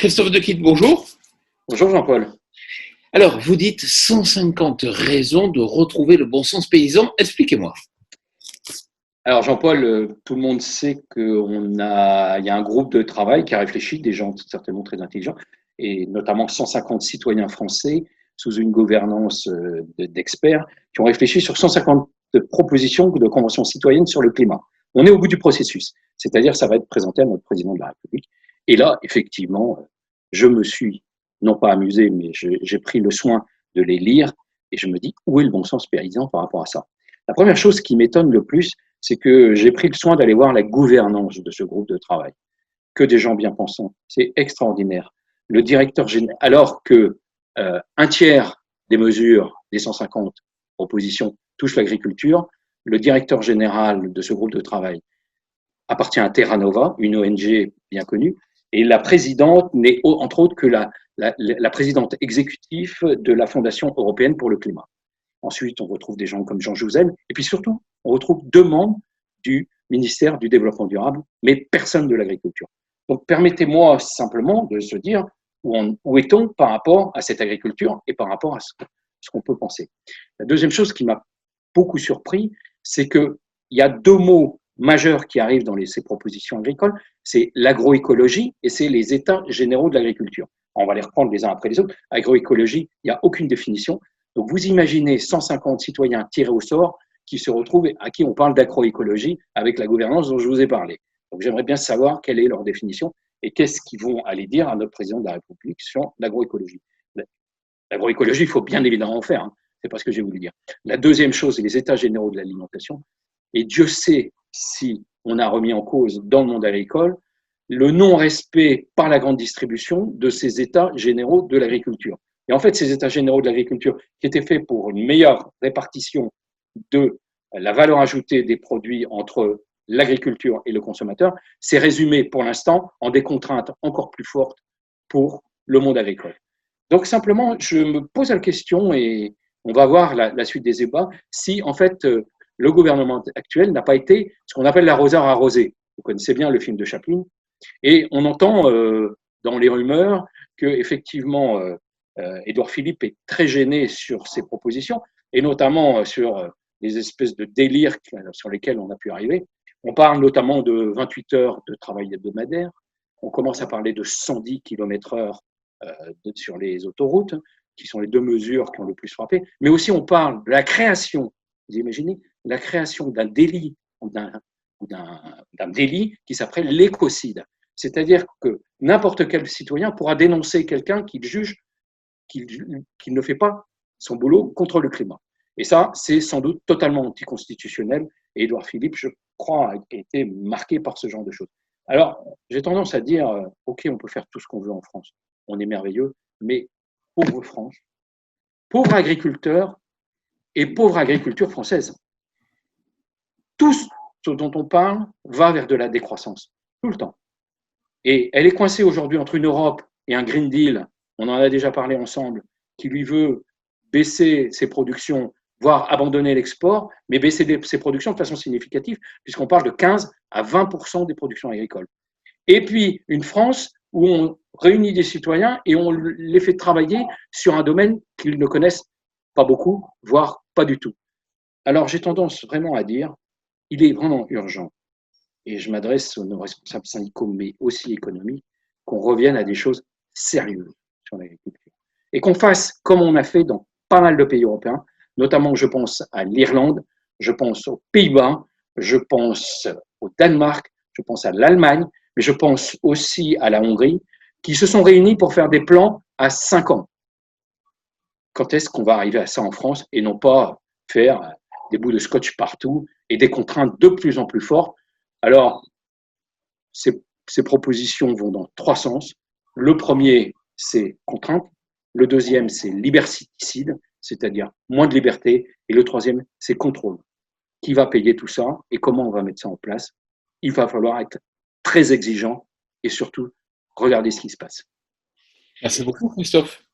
Christophe Dequitte, bonjour. Bonjour Jean-Paul. Alors, vous dites 150 raisons de retrouver le bon sens paysan. Expliquez-moi. Alors Jean-Paul, tout le monde sait il y a un groupe de travail qui a réfléchi, des gens certainement très intelligents, et notamment 150 citoyens français sous une gouvernance d'experts qui ont réfléchi sur 150 propositions de conventions citoyennes sur le climat. On est au bout du processus, c'est-à-dire ça va être présenté à notre président de la République. Et là, effectivement, je me suis, non pas amusé, mais j'ai pris le soin de les lire et je me dis, où est le bon sens paysan par rapport à ça? La première chose qui m'étonne le plus, c'est que j'ai pris le soin d'aller voir la gouvernance de ce groupe de travail. Que des gens bien pensants, c'est extraordinaire. Le directeur général, alors que un tiers des mesures des 150 propositions touchent l'agriculture, le directeur général de ce groupe de travail appartient à Terra Nova, une ONG bien connue, et la présidente n'est entre autres que la présidente exécutive de la Fondation européenne pour le climat. Ensuite, on retrouve des gens comme Jean Jouzel, et puis surtout, on retrouve 2 membres du ministère du Développement durable, mais personne de l'agriculture. Donc, permettez-moi simplement de se dire où est-on par rapport à cette agriculture et par rapport à ce qu'on peut penser. La deuxième chose qui m'a beaucoup surpris, c'est qu'il y a 2 mots majeurs qui arrivent dans ces propositions agricoles, c'est l'agroécologie et c'est les états généraux de l'agriculture. On va les reprendre les uns après les autres. Agroécologie, il n'y a aucune définition. Donc, vous imaginez 150 citoyens tirés au sort qui se retrouvent, à qui on parle d'agroécologie avec la gouvernance dont je vous ai parlé. Donc, j'aimerais bien savoir quelle est leur définition et qu'est-ce qu'ils vont aller dire à notre président de la République sur l'agroécologie. L'agroécologie, il faut bien évidemment en faire, hein. C'est pas ce que j'ai voulu dire. La deuxième chose, c'est les états généraux de l'alimentation. Et Dieu sait si on a remis en cause dans le monde agricole le non-respect par la grande distribution de ces états généraux de l'agriculture. Et en fait, ces états généraux de l'agriculture qui étaient faits pour une meilleure répartition de la valeur ajoutée des produits entre l'agriculture et le consommateur, c'est résumé pour l'instant en des contraintes encore plus fortes pour le monde agricole. Donc simplement, je me pose la question et on va voir la suite des débats, si en fait le gouvernement actuel n'a pas été ce qu'on appelle l'arroseur arrosé. Vous connaissez bien le film de Chaplin. Et on entend dans les rumeurs que effectivement Édouard Philippe est très gêné sur ces propositions et notamment sur les espèces de délires sur lesquels on a pu arriver. On parle notamment de 28 heures de travail hebdomadaire. On commence à parler de 110 km/h sur les autoroutes, qui sont les 2 mesures qui ont le plus frappé. Mais aussi, on parle de la création, vous imaginez, la création d'un délit d'un délit qui s'appelle l'écocide. C'est-à-dire que n'importe quel citoyen pourra dénoncer quelqu'un qu'il juge qu'il ne fait pas son boulot contre le climat. Et ça, c'est sans doute totalement anticonstitutionnel. Et Édouard Philippe, je crois, a été marqué par ce genre de choses. Alors, j'ai tendance à dire, OK, on peut faire tout ce qu'on veut en France. On est merveilleux, mais pauvre France, pauvre agriculteur et pauvre agriculture française. Tout ce dont on parle va vers de la décroissance, tout le temps. Et elle est coincée aujourd'hui entre une Europe et un Green Deal, on en a déjà parlé ensemble, qui lui veut baisser ses productions, voire abandonner l'export, mais baisser ses productions de façon significative, puisqu'on parle de 15 à 20% des productions agricoles. Et puis une France où on réunit des citoyens et on les fait travailler sur un domaine qu'ils ne connaissent pas beaucoup, voire pas du tout. Alors j'ai tendance vraiment à dire, il est vraiment urgent, et je m'adresse aux responsables syndicaux, mais aussi économiques, qu'on revienne à des choses sérieuses sur l'agriculture. Et qu'on fasse comme on a fait dans pas mal de pays européens, notamment je pense à l'Irlande, je pense aux Pays-Bas, je pense au Danemark, je pense à l'Allemagne, mais je pense aussi à la Hongrie, qui se sont réunis pour faire des plans à 5 ans. Quand est-ce qu'on va arriver à ça en France et non pas faire des bouts de scotch partout et des contraintes de plus en plus fortes? Alors, ces propositions vont dans 3 sens. Le premier, c'est contrainte. Le deuxième, c'est liberticide, c'est-à-dire moins de liberté. Et le troisième, c'est contrôle. Qui va payer tout ça et comment on va mettre ça en place? Il va falloir être très exigeant et surtout regarder ce qui se passe. Merci beaucoup, Christophe.